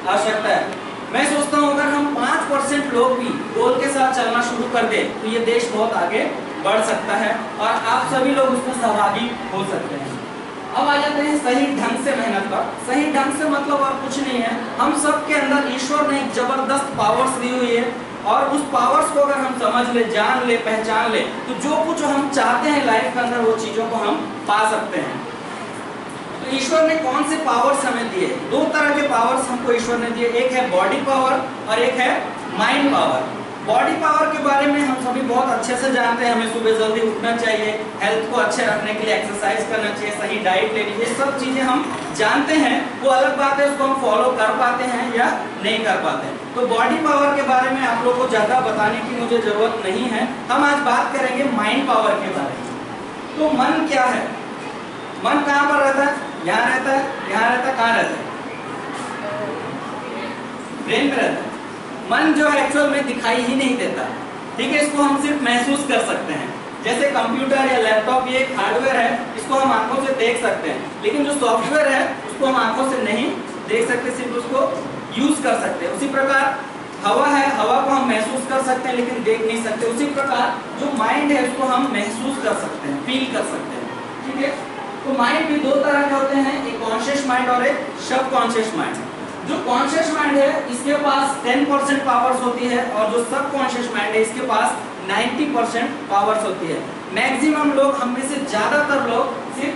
आवश्यकता है। मैं सोचता हूँ अगर हम 5% लोग भी गोल के साथ चलना शुरू कर दें तो ये देश बहुत आगे बढ़ सकता है और आप सभी लोग उसमें सहभागी हो सकते हैं। अब आ जाते हैं सही ढंग से मेहनत पर। सही ढंग से मतलब और कुछ नहीं है, हम सब के अंदर ईश्वर ने एक जबरदस्त पावर्स दी हुई है और उस पावर्स को अगर हम समझ ले, जान ले, पहचान ले तो जो कुछ हम चाहते हैं लाइफ के अंदर वो चीजों को हम पा सकते हैं। तो ईश्वर ने कौन से पावर्स हमें दिए? दो तरह के पावर्स हमको ईश्वर ने दिए, एक है बॉडी पावर और एक है माइंड पावर। बॉडी पावर के बारे में हम सभी बहुत अच्छे से जानते हैं, हमें सुबह जल्दी उठना चाहिए, हेल्थ को अच्छे रखने के लिए एक्सरसाइज करना चाहिए, सही डाइट लेनी, ये सब चीजें हम जानते हैं। वो अलग बात है उसको हम फॉलो कर पाते हैं या नहीं कर पाते हैं। तो बॉडी पावर के बारे में आप लोगों को ज्यादा बताने की मुझे जरूरत नहीं है। हम आज बात करेंगे माइंड पावर के बारे में। तो मन क्या है? मन कहाँ पर रहता है? यहाँ रहता है, यहाँ रहता है, कहाँ रहता है? ब्रेन में रहता है। मन जो है एक्चुअल में दिखाई ही नहीं देता, ठीक है, इसको हम सिर्फ महसूस कर सकते हैं। जैसे कंप्यूटर या लैपटॉप ये एक हार्डवेयर है, इसको हम आंखों से देख सकते हैं, लेकिन जो सॉफ्टवेयर है उसको हम आंखों से नहीं देख सकते, सिर्फ उसको यूज कर सकते हैं। उसी प्रकार हवा है, हवा को हम महसूस कर सकते हैं लेकिन देख नहीं सकते। उसी प्रकार जो माइंड है उसको हम महसूस कर सकते हैं, फील कर सकते हैं, ठीक है। तो माइंड भी दो तरह के होते हैं, एक कॉन्शियस माइंड और एक सब कॉन्शियस माइंड। जो कॉन्शियस माइंड है इसके पास 10% पावर्स होती है और जो सब कॉन्शियस माइंड है इसके पास 90% पावर्स होती है। मैक्सिमम लोग, हम में से ज्यादातर लोग सिर्फ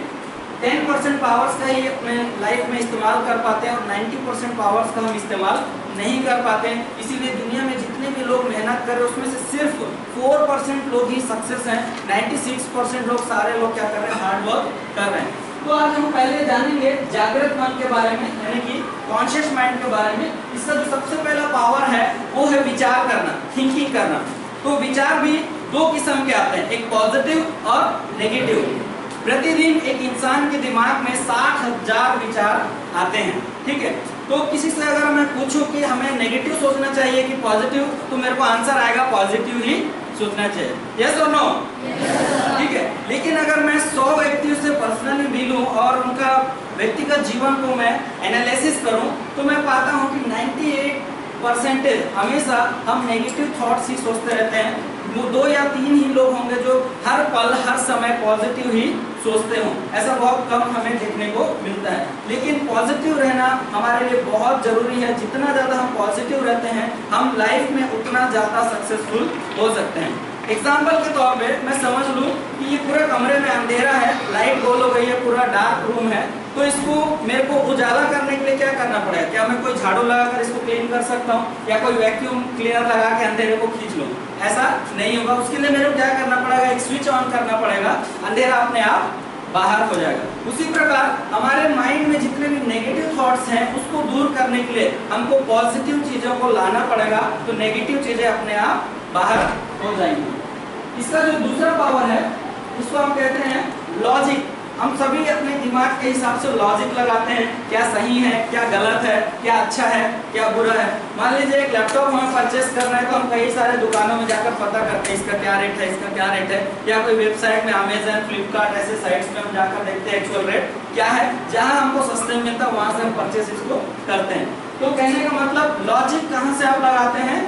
10% पावर्स का ही अपने लाइफ में इस्तेमाल कर पाते हैं और 90% पावर्स का हम इस्तेमाल नहीं कर पाते हैं। इसीलिए दुनिया में जितने भी लोग मेहनत कर रहे हैं उसमें से सिर्फ 4% लोग ही सक्सेस हैं, 96% लोग, सारे लोग क्या कर रहे हैं? हार्ड वर्क कर रहे हैं। तो आज हम पहले जानेंगे जागृत मन के बारे में, यानी कि कॉन्शियस माइंड के बारे में। इसका जो सबसे पहला पावर है वो है विचार करना, थिंकिंग करना। तो विचार भी दो किस्म के आते हैं, एक पॉजिटिव और नेगेटिव। प्रतिदिन एक इंसान के दिमाग में 60,000 विचार आते हैं, ठीक है। तो किसी से अगर मैं पूछूं कि हमें नेगेटिव सोचना चाहिए कि पॉजिटिव, तो मेरे को आंसर आएगा पॉजिटिव ही सोचना चाहिए। यस और नो? ठीक है। लेकिन अगर मैं 100 व्यक्तियों से पर्सनली मिलूं और उनका व्यक्तिगत जीवन को मैं एनालिसिस करूं तो मैं पाता हूं कि 98% हमेशा हम नेगेटिव थॉट्स ही सोचते रहते हैं। वो 2 या 3 ही लोग होंगे जो हर पल हर समय पॉजिटिव ही सोचते हों, ऐसा बहुत कम हमें देखने को मिलता है। लेकिन पॉजिटिव रहना हमारे लिए बहुत जरूरी है। जितना ज़्यादा हम पॉजिटिव रहते हैं हम लाइफ में उतना ज़्यादा सक्सेसफुल हो सकते हैं। एग्जाम्पल के तौर पे मैं समझ लूँ कि ये पूरे कमरे में अंधेरा है, लाइट गोल हो गई है, पूरा डार्क रूम है, तो इसको मेरे को उजाला करने के लिए क्या करना पड़ेगा? क्या मैं कोई झाड़ू लगाकर इसको क्लीन कर सकता हूँ या कोई वैक्यूम क्लीनर लगा के अंधेरे को खींच लूँ? ऐसा नहीं होगा। उसके लिए मेरे को क्या करना पड़ेगा? एक स्विच ऑन करना पड़ेगा, अंधेरा अपने आप बाहर हो जाएगा। उसी प्रकार हमारे माइंड में जितने भी नेगेटिव थॉट्स हैं उसको दूर करने के लिए हमको पॉजिटिव चीज़ों को लाना पड़ेगा, तो नेगेटिव चीज़ें अपने आप बाहर हो जाएंगी। इसका जो दूसरा पावर है इसको हम कहते हैं लॉजिक। हम सभी अपने दिमाग के हिसाब से लॉजिक लगाते हैं, क्या सही है, क्या गलत है, क्या अच्छा है, क्या बुरा है। मान लीजिए एक लैपटॉप हमें परचेस करना है तो हम कई सारे दुकानों में जाकर पता करते हैं इसका क्या रेट है, इसका क्या रेट है, या कोई वेबसाइट में अमेजन, फ्लिपकार्ट ऐसे साइट्स में हम जाकर देखते हैं एक्चुअल रेट क्या है, जहाँ हमको सस्ते में मिलता है वहाँ से हम परचेस इसको करते हैं। तो कहने का मतलब लॉजिक कहाँ से आप लगाते हैं?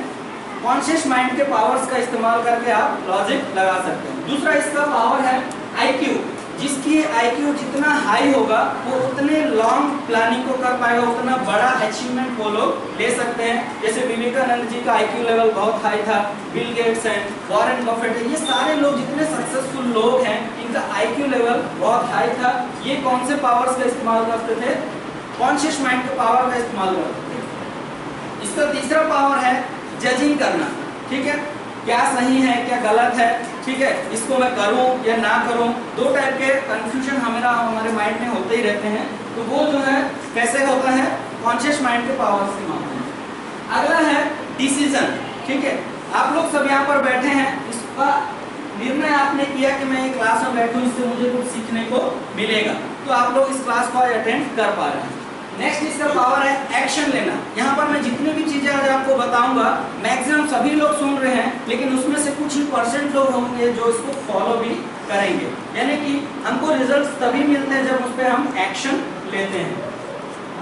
कॉन्शियस माइंड के पावर्स का इस्तेमाल करके आप लॉजिक लगा सकते हैं। दूसरा इसका पावर है आईक्यू। जिसकी आईक्यू जितना हाई होगा वो उतने लॉन्ग प्लानिंग को कर पाएगा, उतना बड़ा अचीवमेंट वो लोग ले सकते हैं। जैसे विवेकानंद जी का आईक्यू लेवल बहुत हाई था, बिल गेट्स हैं, वॉरेन बफेट है, ये सारे लोग जितने सक्सेसफुल लोग हैं इनका आईक्यू लेवल बहुत हाई था। ये कौन से पावर्स का इस्तेमाल करते थे? कॉन्शियस माइंड के पावर का इस्तेमाल करते थे। इसका तीसरा पावर है जजिंग करना, ठीक है, क्या सही है क्या गलत है, ठीक है, इसको मैं करूं या ना करूं। दो टाइप के कंफ्यूजन हमारे माइंड में होते ही रहते हैं, तो वो जो है कैसे होता है? कॉन्शियस माइंड के पावर से मामले में। अगला है डिसीजन, ठीक है। आप लोग सब यहाँ पर बैठे हैं, इसका निर्णय आपने किया कि मैं एक क्लास में बैठूं, इससे मुझे कुछ सीखने को मिलेगा, तो आप लोग इस क्लास को अटेंड कर पा रहे हैं। नेक्स्ट इसका पावर है एक्शन लेना। यहाँ पर मैं जितनी भी चीजें आज आपको बताऊंगा मैक्सिमम सभी लोग सुन रहे हैं, लेकिन उसमें से कुछ ही % लोग होंगे जो इसको फॉलो भी करेंगे। यानी कि हमको रिजल्ट्स तभी मिलते हैं जब उस पर हम एक्शन लेते हैं।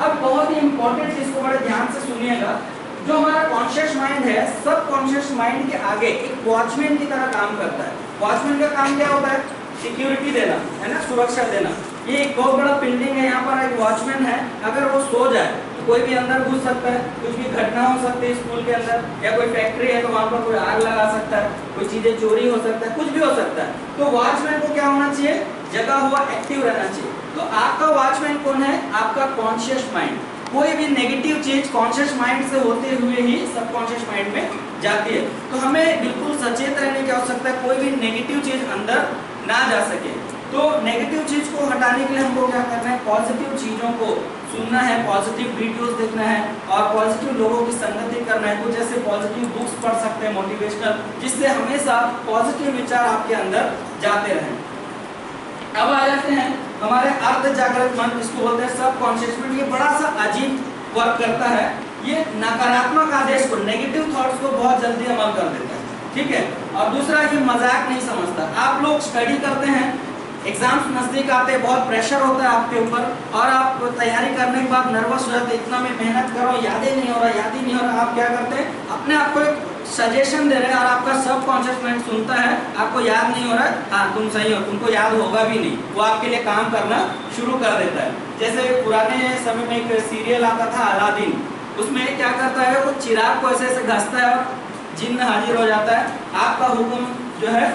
अब बहुत ही इंपॉर्टेंट, इसको बड़े ध्यान से सुनिएगा। जो हमारा कॉन्शियस माइंड है, सब कॉन्शियस माइंड के आगे एक वॉचमैन की तरह काम करता है। वॉचमैन का काम क्या होता है? सिक्योरिटी देना, है ना, सुरक्षा देना। ये एक बहुत बड़ा बिल्डिंग है, यहाँ पर एक वॉचमैन है, अगर वो सो जाए तो कोई भी अंदर घुस सकता है, कुछ भी घटना हो सकती है स्कूल के अंदर, या कोई फैक्ट्री है तो वहाँ पर कोई आग लगा सकता है, कोई चीजें चोरी हो सकता है, कुछ भी हो सकता है। तो वॉचमैन को क्या होना चाहिए? जगा हुआ, एक्टिव रहना चाहिए। तो आपका वॉचमैन कौन है? आपका कॉन्शियस माइंड। कोई भी नेगेटिव चीज कॉन्शियस माइंड से होते हुए ही सबकॉन्शियस माइंड में जाती है। तो हमें बिल्कुल सचेत रहने की आवश्यकता है, कोई भी नेगेटिव चीज अंदर ना जा सके। तो नेगेटिव चीज को हटाने के लिए हमको क्या करना है? पॉजिटिव चीजों को सुनना है, पॉजिटिव वीडियोस देखना है और पॉजिटिव लोगों की संगति करना है। कुछ ऐसे पॉजिटिव बुक्स पढ़ सकते हैं मोटिवेशनल, जिससे हमेशा पॉजिटिव विचार आपके अंदर जाते रहें। अब आ जाते हैं हमारे अर्ध जागृत मन, इसको बोलते हैं सबकॉन्शियस माइंड। ये बड़ा सा अजीब वर्क करता है। ये नकारात्मक आदेश को, नेगेटिव थॉट्स को बहुत जल्दी अमल कर देता है, ठीक है। और दूसरा, ये मजाक नहीं समझता। आप लोग स्टडी करते हैं, एग्जाम्स नजदीक आते हैं, बहुत प्रेशर होता है आपके ऊपर और आप तैयारी करने के बाद नर्वस हो जाते हैं, इतना मैं मेहनत कर रहा हूँ, याद ही नहीं हो रहा, याद ही नहीं हो रहा। आप क्या करते हैं? अपने आप को एक सजेशन दे रहे हैं और आपका सबकॉन्शियस माइंड सुनता है, आपको याद नहीं हो रहा है, हाँ तुम सही हो, तुमको याद होगा भी नहीं, वो आपके लिए काम करना शुरू कर देता है। जैसे पुराने समय में एक सीरियल आता था अलादीन, उसमें क्या करता है, वो चिराग को ऐसे ऐसे घसता है और जिन्न हाजिर हो जाता है, आपका हुक्म जो है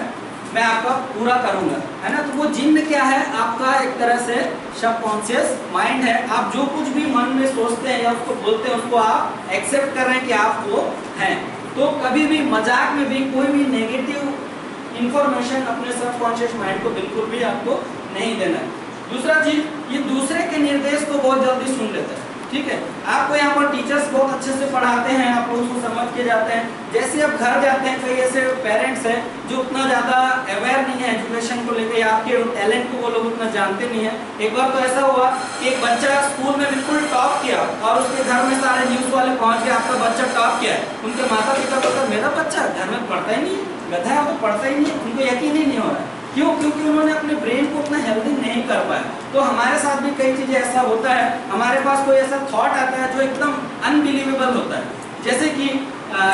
मैं आपका पूरा करूंगा, है ना। तो वो जिन्न क्या है? आपका एक तरह से सबकॉन्शियस माइंड है। आप जो कुछ भी मन में सोचते हैं या उसको बोलते हैं, उसको आप एक्सेप्ट कर रहे हैं कि आप वो हैं। तो कभी भी मजाक में भी कोई भी नेगेटिव इंफॉर्मेशन अपने सबकॉन्शियस माइंड को बिल्कुल भी आपको नहीं देना है। दूसरा चीज, ये दूसरे के निर्देश को बहुत जल्दी सुन लेता है, ठीक है। आपको यहाँ पर टीचर्स बहुत अच्छे से पढ़ाते हैं, आप लोग उसको समझ के जाते हैं। जैसे आप घर जाते हैं, कई ऐसे पेरेंट्स हैं जो उतना ज़्यादा अवेयर नहीं है एजुकेशन को लेकर, या आपके टैलेंट को वो लोग उतना जानते नहीं है। एक बार तो ऐसा हुआ कि एक बच्चा स्कूल में बिल्कुल टॉप किया और उसके घर में सारे न्यूज़ वाले पहुँच गए, आपका बच्चा टॉप किया है। उनके माता पिता को तो मेरा बच्चा घर में पढ़ता ही नहीं, गधा है, वो पढ़ता ही नहीं, उनको यकीन ही नहीं हो रहा है। क्यों? क्योंकि उन्होंने अपने ब्रेन को उतना हेल्दी नहीं कर पाया। तो हमारे साथ भी कई चीजें ऐसा होता है, हमारे पास कोई ऐसा थॉट आता है जो एकदम अनबिलीवेबल होता है। जैसे कि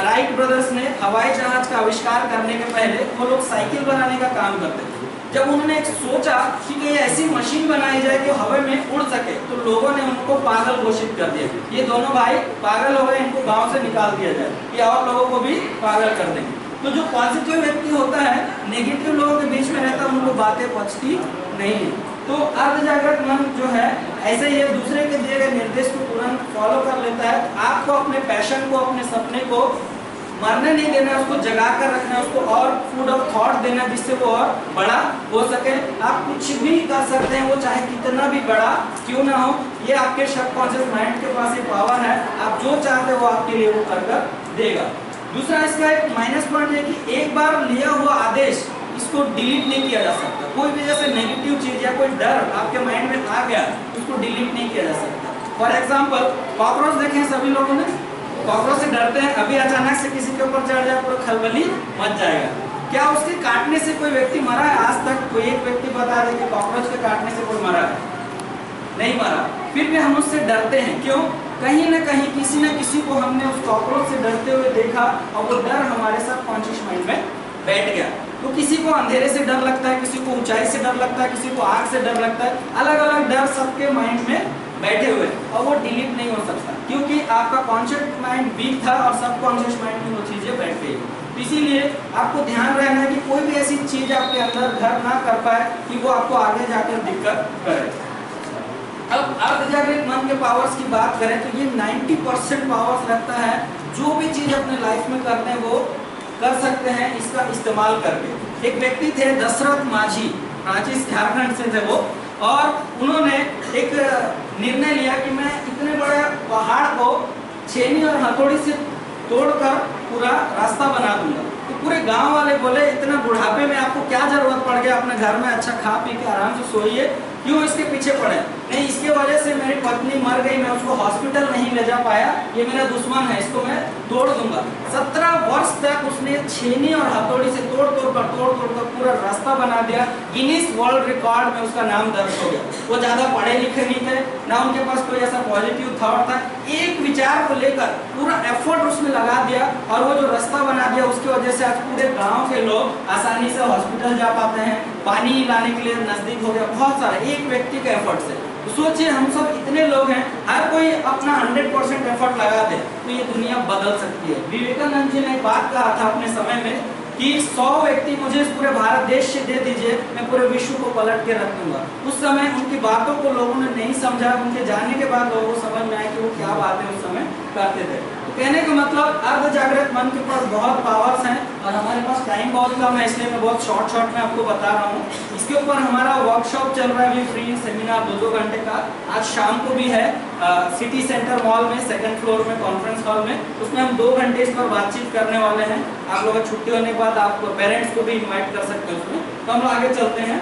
राइट ब्रदर्स ने हवाई जहाज का आविष्कार करने के पहले वो लोग साइकिल बनाने का काम करते थे। जब उन्होंने एक सोचा कि ये ऐसी मशीन बनाई जाए कि हवा में उड़ सके, तो लोगों ने उनको पागल घोषित कर दिया। ये दोनों भाई पागल हो गए, इनको गाँव से निकाल दिया जाए, या और लोगों को भी पागल कर देंगे। तो जो पॉजिटिव व्यक्ति होता है, नेगेटिव लोगों के बीच में रहता है, उनको बातें पचती नहीं है। तो अर्ध जागृत मन जो है, ऐसे ही दूसरे के दिए गए निर्देश को तुरंत फॉलो कर लेता है। आपको अपने पैशन को, अपने सपने को मरने नहीं देना, उसको जगा कर रखना, उसको और फूड ऑफ थॉट देना, जिससे वो और बड़ा हो सके। आप कुछ भी कर सकते हैं, वो चाहे कितना भी बड़ा क्यों ना हो, ये आपके सबकॉन्शियस माइंड के पास ये पावर है। आप जो चाहते हो वो आपके लिए वो कर देगा। दूसरा इसका एक माइनस पॉइंट है कि एक बार लिया हुआ आदेश इसको डिलीट नहीं किया जा सकता। कोई भी जैसे नेगेटिव चीज या कोई डर आपके माइंड में आ गया, उसको डिलीट नहीं किया जा सकता। फॉर एग्जांपल, कॉकरोच देखें सभी लोगों ने, कॉकरोच से डरते हैं, अभी अचानक से किसी के ऊपर चढ़ जाए पूरा खलबली मच जाएगा। क्या उसके काटने से कोई व्यक्ति मरा है? आज तक कोई एक व्यक्ति बता दे कि कॉकरोच के काटने से कोई मरा है? नहीं मरा। फिर भी हम उससे डरते हैं, क्यों? कहीं ना कहीं किसी न किसी को हमने उस कॉकरोच से डरते हुए देखा और वो डर हमारे सबकॉन्शियस माइंड में बैठ गया। तो किसी को अंधेरे से डर लगता है, किसी को ऊंचाई से डर लगता है, किसी को आग से डर लगता है, अलग अलग डर सबके माइंड में बैठे हुए, और वो डिलीट नहीं हो सकता क्योंकि आपका कॉन्शियस माइंड वीक था और सबकॉन्शियस माइंड में वो चीजें बैठ गई। इसीलिए आपको ध्यान रहना है कि कोई भी ऐसी चीज आपके अंदर घर ना कर पाए कि वो आपको आगे जाकर दिक्कत करे। अब अर्ध जागृत मन के पावर्स की बात करें तो ये 90% पावर्स रखता है। जो भी चीज अपने लाइफ में करते हैं वो कर सकते हैं इसका इस्तेमाल करके। एक व्यक्ति थे दशरथ माझी, रांची झारखंड से थे वो, और उन्होंने एक निर्णय लिया कि मैं इतने बड़े पहाड़ को छेनी और हथौड़ी से तोड़कर पूरा रास्ता बना दूंगा। तो पूरे गांव वाले बोले, इतना बुढ़ापे में आपको क्या जरूरत पड़ गया, अपने घर में अच्छा खा पी के आराम से सोइए, क्यों इसके पीछे पड़े? नहीं, इसके वजह से मेरी पत्नी मर गई, मैं उसको हॉस्पिटल नहीं ले जा पाया, ये मेरा दुश्मन है, इसको मैं तोड़ दूंगा। 17 वर्ष तक उसने छेनी और हथौड़ी से तोड़ कर पूरा रास्ता बना दिया। गिनीज वर्ल्ड रिकॉर्ड में उसका नाम दर्ज हो गया। वो ज्यादा पढ़े लिखे नहीं थे, ना उनके पास कोई ऐसा पॉजिटिव थॉट था, एक विचार को लेकर पूरा एफर्ट उसमें लगा दिया और वो जो रास्ता बना दिया उसकी वजह से आज पूरे गांव के लोग आसानी से हॉस्पिटल जा पाते हैं, पानी लाने के लिए नजदीक हो गया, बहुत सारा एक व्यक्ति के एफर्ट से। तो सोचिए हम सब इतने लोग हैं, हर कोई अपना 100% एफर्ट लगा दे तो ये दुनिया बदल सकती है। विवेकानंद जी ने एक बात कहा था अपने समय में कि 100 व्यक्ति मुझे इस पूरे भारत देश से दे दीजिए, मैं पूरे विश्व को पलट के रख दूंगा। उस समय उनकी बातों को लोगों ने नहीं समझा, उनके जाने के बाद लोगों को समझ में आया कि वो क्या बातें उस समय करते थे। तो कहने का मतलब अर्ध जागृत मन के पास बहुत पावर्स हैं और हमारे पास टाइम बहुत कम है, इसलिए मैं बहुत शॉर्ट में आपको बता रहा हूँ। इसके ऊपर हमारा वर्कशॉप चल रहा है अभी, फ्री सेमिनार 2-2 घंटे का, आज शाम को भी है सिटी सेंटर मॉल में 2nd फ्लोर में कॉन्फ्रेंस हॉल में। उसमें हम 2 घंटे इस पर बातचीत करने वाले हैं। आप लोगों की छुट्टी होने के बाद आप पेरेंट्स को भी इन्वाइट कर सकते हैं उसमें। तो हम लोग आगे चलते हैं।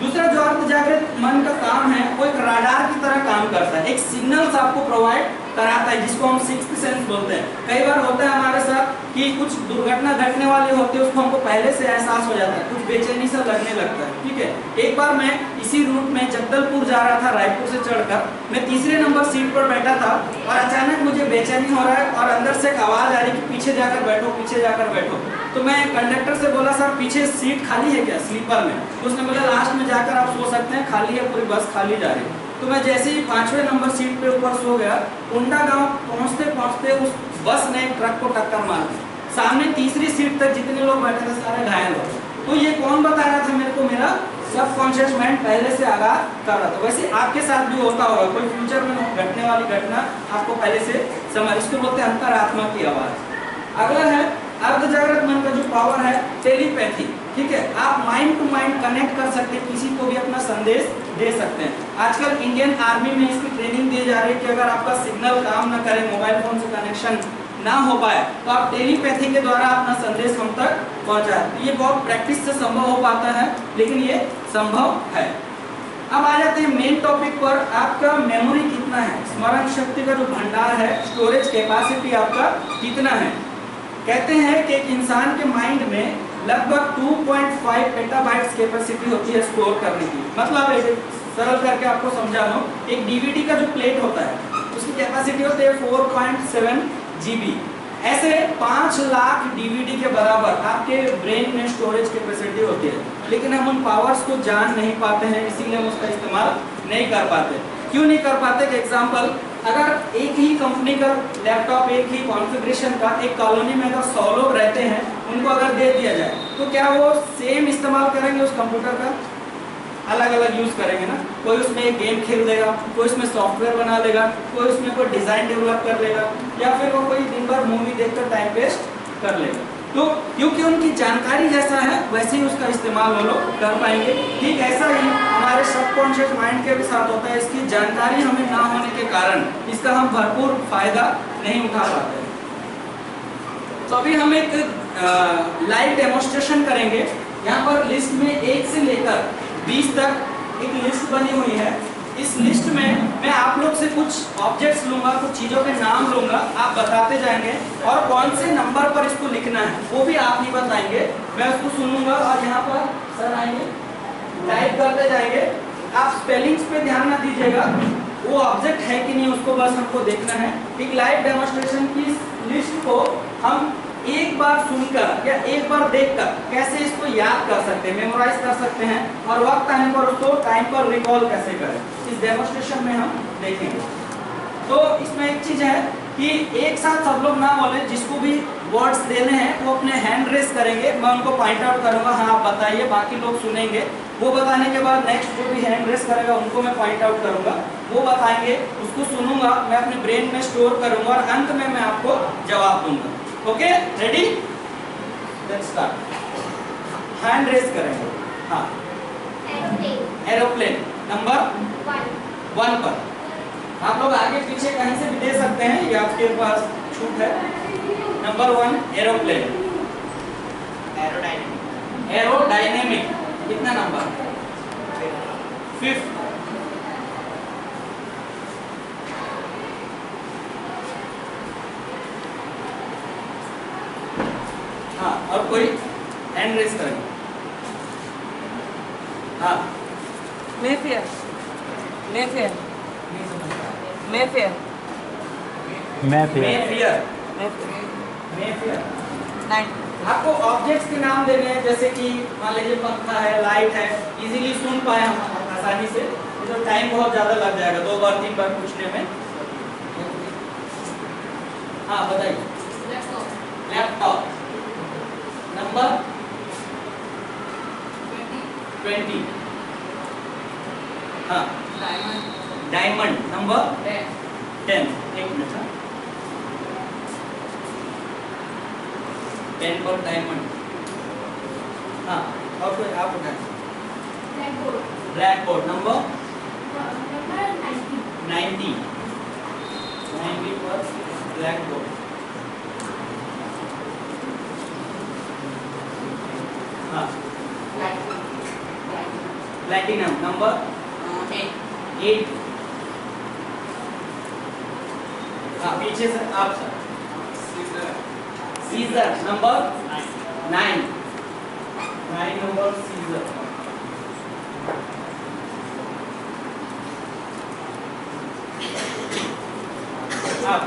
दूसरा जो अर्ध जागृत मन का काम है वो एक राडार की तरह काम करता है, एक सिग्नल्स आपको प्रोवाइड कराता है जिसको हम सिक्स्थ सेंस बोलते हैं। कई बार होता है हमारे साथ कि कुछ दुर्घटना घटने वाली होती है, उसको हमको पहले से एहसास हो जाता है, कुछ बेचैनी सा लगने लगता है। ठीक है, एक बार मैं इसी रूट में जगदलपुर जा रहा था, रायपुर से चढ़कर मैं 3रे नंबर सीट पर बैठा था और अचानक मुझे बेचैनी हो रहा है और अंदर से एक आवाज आ रही कि पीछे जाकर बैठो, पीछे जाकर बैठो। तो मैं कंडक्टर से बोला सर पीछे सीट खाली है क्या स्लीपर में? तो उसने बोला लास्ट में जाकर आप सो सकते हैं, खाली है, पूरी बस खाली जा रही है। तो मैं जैसे ही 5वें नंबर सीट पे ऊपर सो गया, उंडा गांव पहुंचते पहुंचते उस बस ने ट्रक को टक्कर मार दी। सामने 3री सीट तक जितने लोग बैठे थे सारे घायल हो। तो ये कौन बता रहा था मेरे को? मेरा सबकॉन्शियस माइंड पहले से आगाह कर रहा था। वैसे आपके साथ भी होता होगा, कोई फ्यूचर में घटने वाली घटना आपको पहले से समझ, इसको बोलते हैं अंतरात्मा की आवाज। अगला है अर्ध जागृत मन का जो पावर है टेलीपैथी। ठीक है, आप माइंड टू माइंड कनेक्ट कर सकते हैं, किसी को भी अपना संदेश दे सकते हैं। आजकल इंडियन आर्मी में इसकी ट्रेनिंग दी जा रही है कि अगर आपका सिग्नल काम ना करे, मोबाइल फोन से कनेक्शन ना हो पाए, तो आप टेलीपैथी के द्वारा अपना संदेश हम तक पहुंचाएं। ये बहुत प्रैक्टिस से संभव हो पाता है, लेकिन ये संभव है। अब आ जाते हैं मेन टॉपिक पर, आपका मेमोरी कितना है, स्मरण शक्ति का जो भंडार है, स्टोरेज कैपेसिटी आपका कितना है। कहते हैं कि एक इंसान के माइंड में लगभग 2.5 पेटाबाइट्स कैपेसिटी होती है स्टोर करने की। मतलब एक सरल करके आपको समझा दूं, एक डीवीडी का जो प्लेट होता है उसकी कैपेसिटी होती है 4.7 GB। ऐसे 5 लाख डीवीडी के बराबर आपके ब्रेन में स्टोरेज कैपेसिटी होती है, लेकिन हम उन पावर्स को जान नहीं पाते हैं, इसीलिए हम उसका इस्तेमाल नहीं कर पाते। क्यों नहीं कर पाते? एग्जाम्पल, अगर एक ही कंपनी का लैपटॉप, एक ही कॉन्फ़िगरेशन का एक कॉलोनी में अगर 100 लोग रहते हैं, उनको अगर दे दिया जाए तो क्या वो सेम इस्तेमाल करेंगे उस कंप्यूटर का? अलग अलग यूज करेंगे ना। कोई उसमें एक गेम खेल देगा, कोई उसमें सॉफ्टवेयर बना लेगा, कोई उसमें कोई डिजाइन डेवलप कर लेगा, या फिर वो कोई दिन भर मूवी देखकर टाइम वेस्ट कर लेगा। तो क्योंकि उनकी जानकारी जैसा है वैसे ही उसका इस्तेमाल वो लोग कर पाएंगे। ठीक ऐसा ही हमारे सबकॉन्शियस माइंड के भी साथ होता है, इसकी जानकारी हमें ना होने के कारण इसका हम भरपूर फायदा नहीं उठा पाते। तो अभी हम एक लाइव डेमोन्स्ट्रेशन करेंगे। यहाँ पर लिस्ट में 1 से लेकर 20 तक एक लिस्ट बनी हुई है। इस लिस्ट में मैं आप लोग से कुछ ऑब्जेक्ट्स लूंगा, कुछ चीज़ों के नाम लूंगा, आप बताते जाएंगे और कौन से नंबर पर इसको लिखना है वो भी आप ही बताएंगे। मैं उसको सुनूंगा और यहाँ पर सर आएंगे, टाइप करते जाएंगे। आप स्पेलिंग्स पे ध्यान ना दीजिएगा, वो ऑब्जेक्ट है कि नहीं उसको बस हमको देखना है। एक लाइव डेमोन्स्ट्रेशन की लिस्ट को हम एक बार सुनकर या एक बार देखकर कैसे इसको याद कर सकते हैं, मेमोराइज कर सकते हैं, और वक्त आने पर उसको टाइम पर रिकॉल कैसे करें, इस डेमोन्स्ट्रेशन में हम देखेंगे। तो इसमें एक चीज है कि एक साथ सब लोग ना बोले, जिसको भी वर्ड्स देने हैं वो अपने हैंड रेस करेंगे, मैं उनको पॉइंट आउट करूंगा, हाँ आप बताइए, बाकी लोग सुनेंगे। वो बताने के बाद नेक्स्ट जो भी हैंड रेस करेगा उनको मैं पॉइंट आउट करूंगा, वो बताएंगे, उसको सुनूंगा, मैं अपने ब्रेन में स्टोर करूंगा और अंत में मैं आपको जवाब दूंगा। Okay, ready? Let's start. Hand raise करेंगे। हाँ, एरोप्लेन नंबर 1 पर। आप लोग आगे पीछे कहीं से भी दे सकते हैं, ये आपके पास छूट है। Number 1 aeroplane. एरोडायनेमिक। एरोडायनेमिक कितना नंबर? 5th। और कोई हैंड रेस करेगा? हाँ, Mayfair Mayfair Mayfair Mayfair Mayfair 9 आपको ऑब्जेक्ट्स के नाम देने हैं, जैसे कि मान लीजिए पंखा है, लाइट है, इजीली सुन पाए हम आसानी से, तो टाइम बहुत ज़्यादा लग जाएगा 2 बार 3 बार पूछने में। हाँ बताइए। Laptop number 20। हाँ, डायमंड नंबर 10। एक मिनट। हाँ, 10 पर डायमंड। हाँ, और कोई आप बताएं। Black board number 90। 90 पर ब्लैक बोर्ड। हाँ, प्लैटिनम नंबर 8। हाँ, पीछे से आप sir. Scissor number 9। 9 number scissor. आप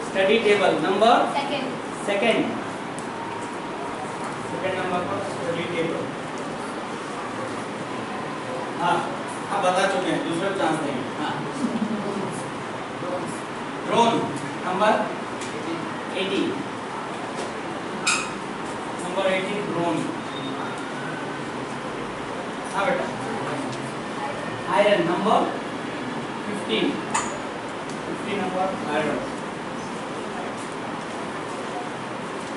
study table number 2nd number पर स्टडी टेबल। हाँ, आप बता चुके हैं, दूसरा चांस देंगे। हाँ, ड्रोन नंबर 80। Number 80 drone. हाँ बेटा, iron number 15। 50 number iron.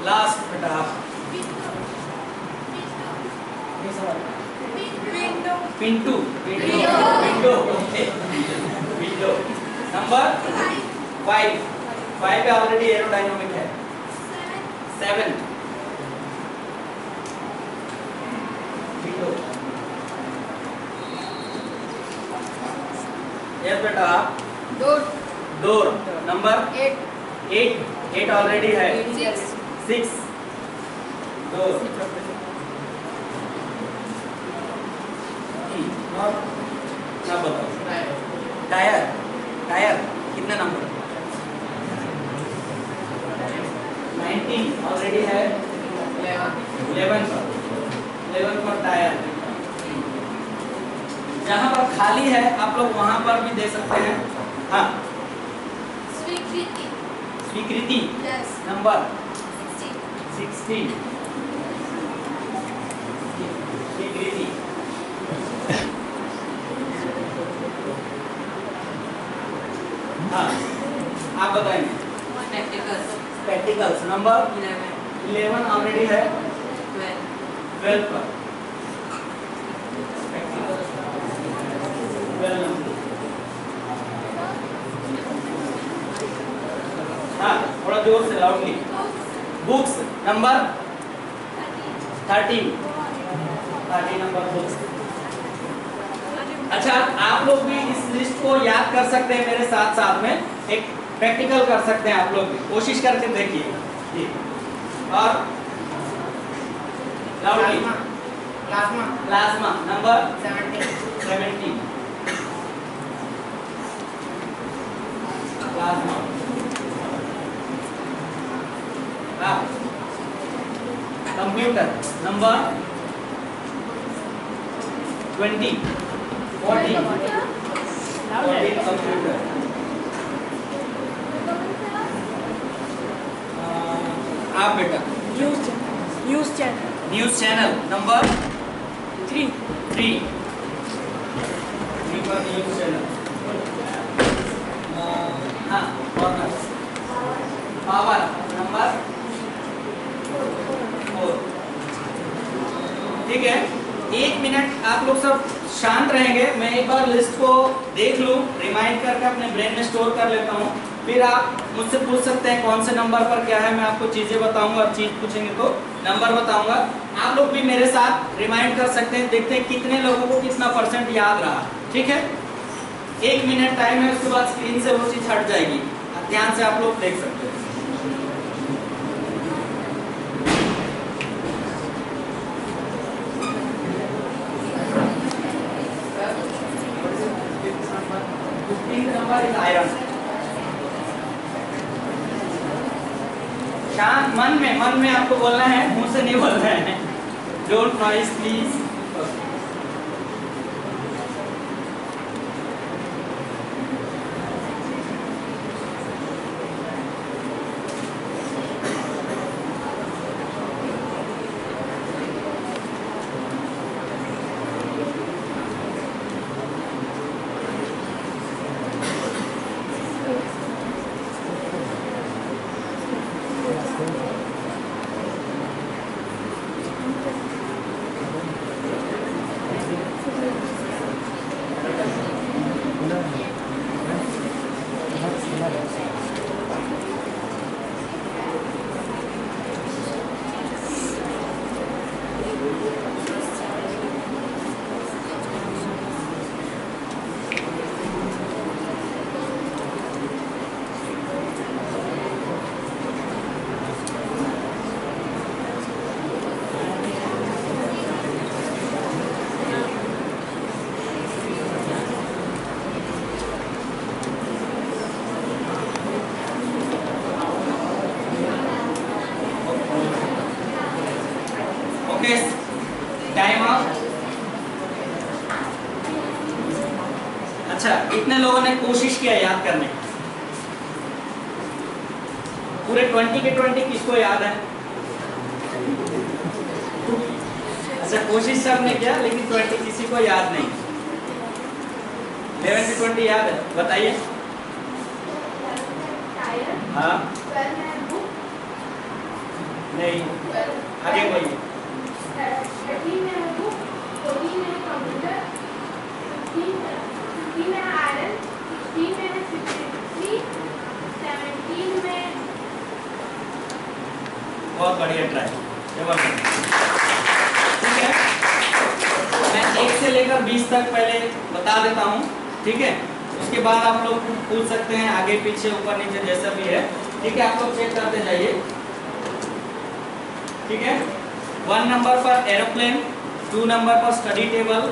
Last बेटा आप Pintu. Window okay, window number 5। 5 पे ऑलरेडी एरोडायनामिक है। 7 विंडो। यस बेटा, डोर नंबर 8 ऑलरेडी है। 6 डोर। क्या बताओ? टायर कितने नंबर? 19 ऑलरेडी है। 11 पर टायर। जहाँ पर खाली है आप लोग वहाँ पर भी दे सकते हैं। हाँ, स्वीकृति नंबर 16। स्वीकृति। हाँ, आप बताएंगे। स्पेक्टिकल्स नंबर 11 ऑलरेडी है। 12 पर स्पेक्टिकल्स 12 नंबर। हाँ, थोड़ा जोर से loudly. Books number 13 number books. अच्छा, आप लोग भी इस लिस्ट को याद कर सकते हैं मेरे साथ साथ में, एक प्रैक्टिकल कर सकते हैं आप लोग भी, कोशिश करके देखिए। और loudly plasma number 17। Plasma. Computer number 20। 40 computer. आप बेटा न्यूज़ चैनल नंबर 3 पर न्यूज़ चैनल। हाँ, पावर नंबर 4। ठीक है, 1 मिनट आप लोग सब शांत रहेंगे। मैं एक बार लिस्ट को देख लूँ, रिमाइंड करके अपने ब्रेन में स्टोर कर लेता हूँ, फिर आप मुझसे पूछ सकते हैं कौन से नंबर पर क्या है। मैं आपको चीज़ें बताऊंगा, चीज़ पूछेंगे तो नंबर बताऊंगा। आप लोग भी मेरे साथ रिमाइंड कर सकते हैं, देखते हैं कितने लोगों को कितना % याद रहा। ठीक है, 1 मिनट टाइम है, उसके बाद स्क्रीन से वो चीज़ हट जाएगी। ध्यान से आप लोग देख सकते हैं। शांत मन में आपको बोलना है, मुंह से नहीं बोलना है। Don't noise please. Time up. अच्छा, इतने लोगों ने कोशिश किया याद करने की। पूरे 20 के 20 किसको याद है? अच्छा, कोशिश सबने किया लेकिन 20 किसी को याद नहीं। 11 से 20 याद है? बताइए। हाँ नहीं, आगे बोलिए। 13 में है बुक, 14 में है कंप्यूटर, 15 में है आयरन, 16 में है सिक्योरिटी, 17 में। बहुत बढ़िया ट्राई, ठीक है। मैं 1 से लेकर 20 तक पहले बता देता हूँ, ठीक है। उसके बाद आप लोग पूछ सकते हैं आगे पीछे ऊपर नीचे जैसा भी है, ठीक है। आप लोग चेक करते जाइए, ठीक है। 1 नंबर पर एरोप्लेन, 2 नंबर पर स्टडी टेबल,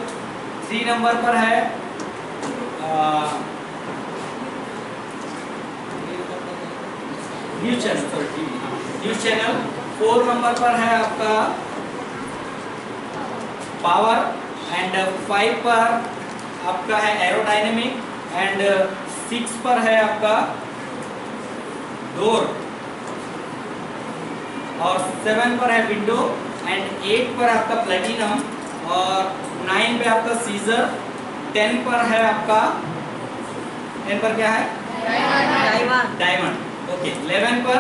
3 नंबर पर है न्यूज चैनल, 4 नंबर पर है आपका पावर, एंड 5 पर आपका है एरोडायनेमिक, एंड 6 पर है आपका डोर, और 7 पर है विंडो, एंड 8 पर आपका प्लेटिनम, और 9 पे आपका सीजर, 10 पर है आपका, 10 पर क्या है? डायमंड। ओके, 11 पर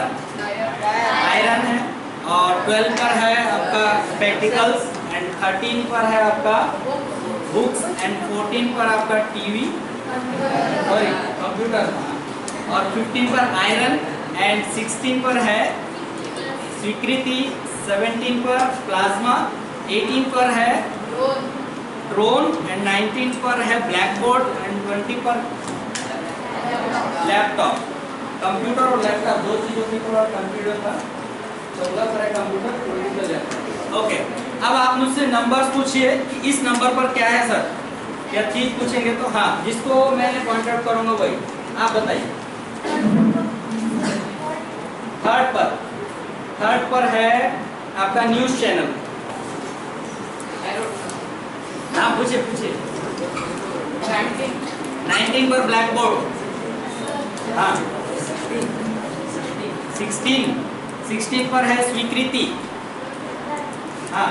आयरन है, और 12 पर है आपका स्पेक्टिकल्स, एंड 13 पर है आपका बुक्स, एंड 14 पर आपका टीवी सॉरी कंप्यूटर, और 15 पर आयरन, एंड 16 पर है स्वीकृति, 17 पर प्लाज्मा, 18 पर है ड्रोन, एंड 19 पर है ब्लैक बोर्ड, एंड 20 पर लैपटॉप। कंप्यूटर और लैपटॉप दो चीजों की थोड़ा कंप्यूटर था, 14 पर है कंप्यूटर, 20 पर लैपटॉप। ओके, अब आप मुझसे नंबर्स पूछिए कि इस नंबर पर क्या है सर, क्या चीज पूछेंगे तो हाँ, जिसको मैं पॉइंट आउट करूंगा वही आप बताइए। थर्ड पर है आपका न्यूज चैनल। हाँ पूछिए। 19 पर ब्लैक बोर्ड। हाँ 16 पर है स्वीकृति। हाँ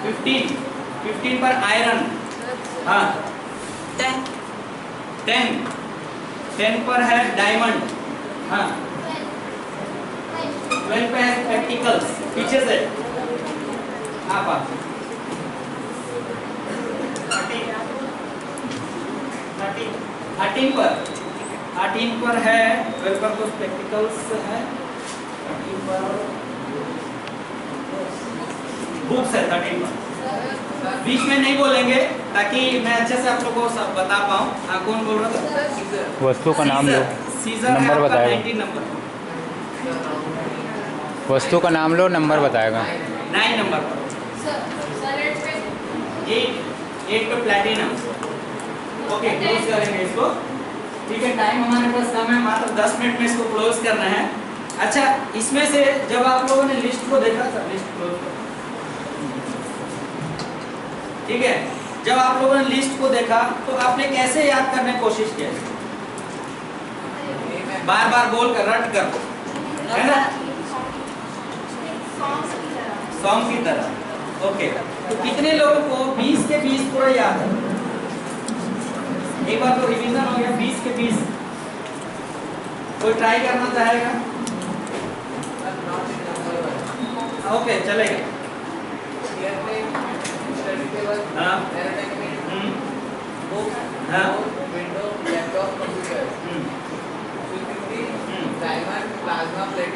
15 पर आयरन। हाँ 10 पर है डायमंड। हाँ 12 पे है स्पेक्टिकल्स। पीछे से आप 13 पर है, 12 पर तो स्पेक्टिकल्स है, 13 पर बुक्स है, 13 पर। बीच में नहीं बोलेंगे ताकि मैं अच्छे से आप लोगों को सब बता पाऊँ। हाँ कौन बोल रहा था? वस्तु का नाम लो, सीजर नंबर बताएगा। 19 नंबर वस्तु का नाम लो, नंबर बताएगा। 9 नंबर पर 8 पे प्लैटिनम। ओके क्लोज करेंगे इसको, ठीक है। टाइम हमारे पास कम है, मात्र 10 मिनट में इसको क्लोज करना है। अच्छा, इसमें से जब आप लोगों ने लिस्ट को देखा था, लिस्ट क्लोज करो। ठीक है, जब आप लोगों ने लिस्ट को देखा तो आपने कैसे याद करने की कोशिश की? बार बार बोल कर रट कर, है ना, सॉन्ग की तरह। ओके, तो कितने लोगों को 20 के 20 पूरा याद है? एक बार तो रिवीजन हो गया 20 के 20। कोई ट्राई करना चाहेगा? ओके, चलेगा। हाँ, हाँ, window, laptop, computer, timer, plasma, plate